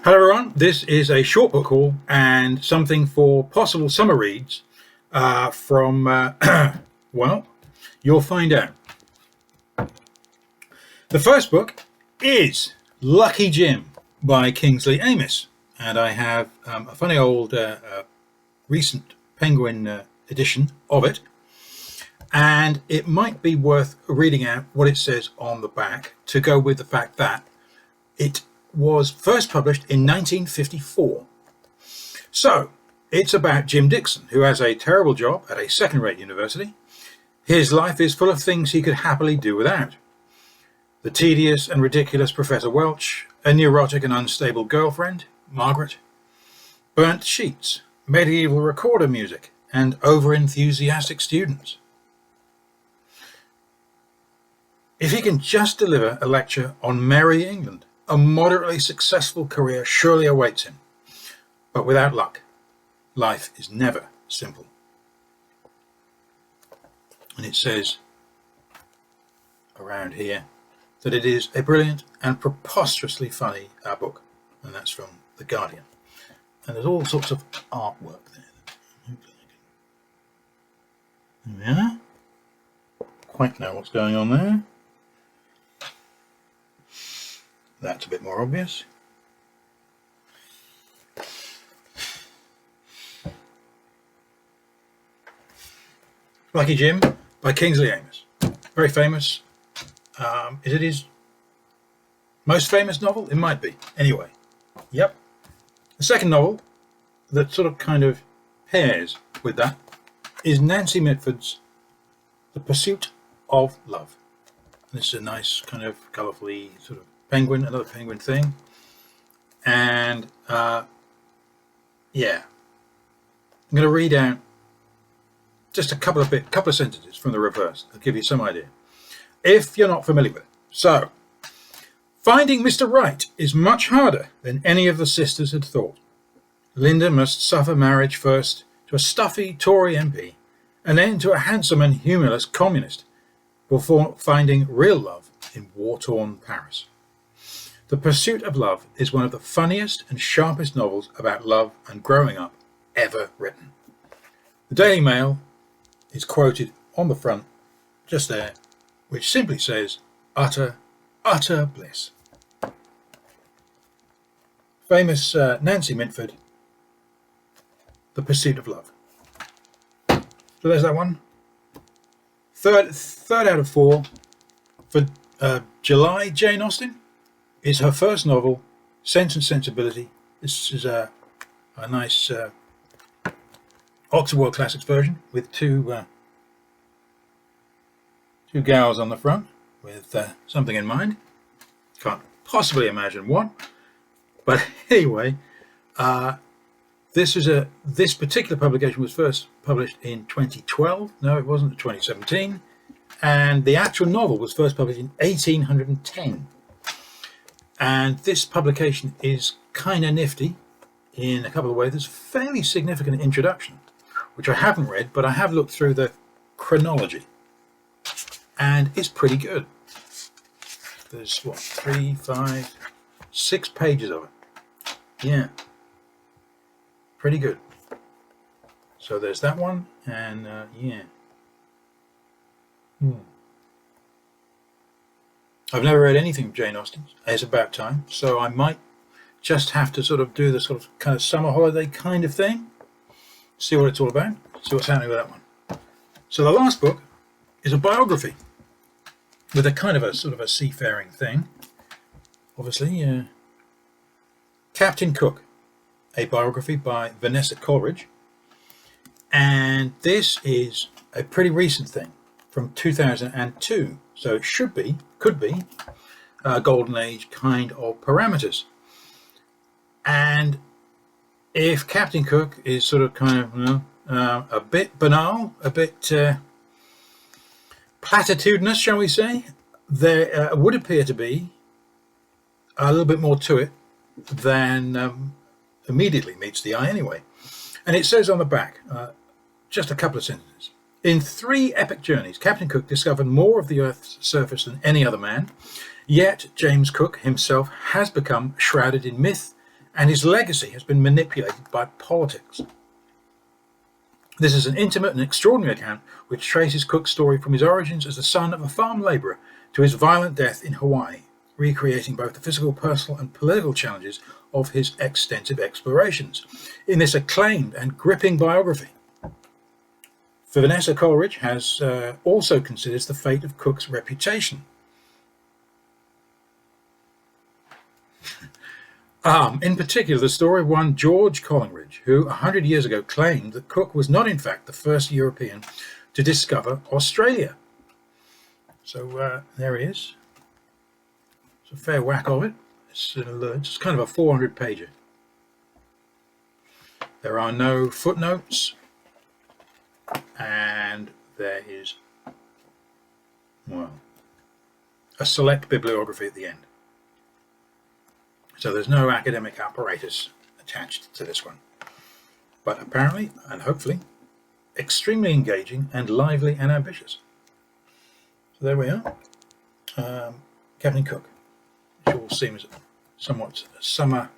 Hello everyone, this is a short book haul and something for possible summer reads from, well, you'll find out. The first book is Lucky Jim by Kingsley Amis, and I have a funny old recent Penguin edition of it, and it might be worth reading out what it says on the back to go with the fact that it was first published in 1954. So it's about Jim Dixon, who has a terrible job at a second-rate university. His life is full of things he could happily do without. The tedious and ridiculous Professor Welch, a neurotic and unstable girlfriend, Margaret, burnt sheets, medieval recorder music, and over-enthusiastic students. If he can just deliver a lecture on Merry England, a moderately successful career surely awaits him. But without luck, life is never simple. And it says around here that it is a brilliant and preposterously funny book. And that's from The Guardian. And there's all sorts of artwork there. There we are. Quite know what's going on there. That's a bit more obvious. Lucky Jim by Kingsley Amis. Very famous. Is it his most famous novel? It might be. Anyway, yep. The second novel that sort of kind of pairs with that is Nancy Mitford's The Pursuit of Love. This is a nice kind of colourfully sort of penguin, another penguin thing, and yeah, I'm going to read out just a couple of sentences from the reverse. I'll give you some idea if you're not familiar with it. So, finding Mr. Right is much harder than any of the sisters had thought. Linda must suffer marriage first to a stuffy Tory MP, and then to a handsome and humorless communist, before finding real love in war-torn Paris. The Pursuit of Love is one of the funniest and sharpest novels about love and growing up ever written. The Daily Mail is quoted on the front, just there, which simply says, utter, utter bliss. Famous Nancy Mitford, The Pursuit of Love. So there's that one. Third out of 4 for July, Jane Austen. Is her first novel, Sense and Sensibility. This is a nice Oxford World Classics version with two gals on the front with something in mind. Can't possibly imagine what. But anyway, this particular publication was first published in 2012. No, it wasn't. 2017. And the actual novel was first published in 1810. And this publication is kind of nifty in a couple of ways. There's a fairly significant introduction, which I haven't read, but I have looked through the chronology, and it's pretty good. There's, 3, 5, 6 pages of it. Yeah, pretty good. So there's that one, and yeah. I've never read anything from Jane Austen. It's about time, so I might just have to sort of do the sort of kind of summer holiday kind of thing, see what it's all about, see what's happening with that one. So the last book is a biography with a kind of a sort of a seafaring thing. Obviously, Captain Cook, a biography by Vanessa Coleridge, and this is a pretty recent thing from 2002. So it could be a golden age kind of parameters. And if Captain Cook is sort of kind of a bit banal, a bit platitudinous, shall we say, there would appear to be a little bit more to it than immediately meets the eye anyway. And it says on the back, just a couple of sentences. In 3 epic journeys, Captain Cook discovered more of the Earth's surface than any other man, yet James Cook himself has become shrouded in myth and his legacy has been manipulated by politics. This is an intimate and extraordinary account which traces Cook's story from his origins as the son of a farm labourer to his violent death in Hawaii, recreating both the physical, personal and political challenges of his extensive explorations in this acclaimed and gripping biography. Vanessa Coleridge has also considers the fate of Cook's reputation. In particular, the story of one George Collingridge, who 100 years ago claimed that Cook was not in fact the first European to discover Australia. So there he is. It's a fair whack of it. It's kind of a 400-pager. There are no footnotes, and there is, well, a select bibliography at the end. So there's no academic apparatus attached to this one. But apparently, and hopefully, extremely engaging and lively and ambitious. So there we are. Captain Cook. Which all seems somewhat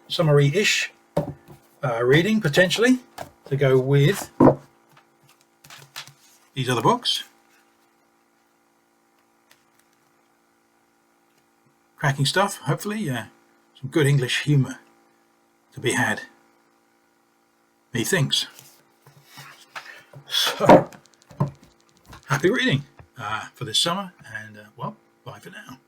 summary-ish reading, potentially, to go with these other books. Cracking stuff, hopefully. Some good English humour to be had, methinks. So, happy reading for this summer, and well, bye for now.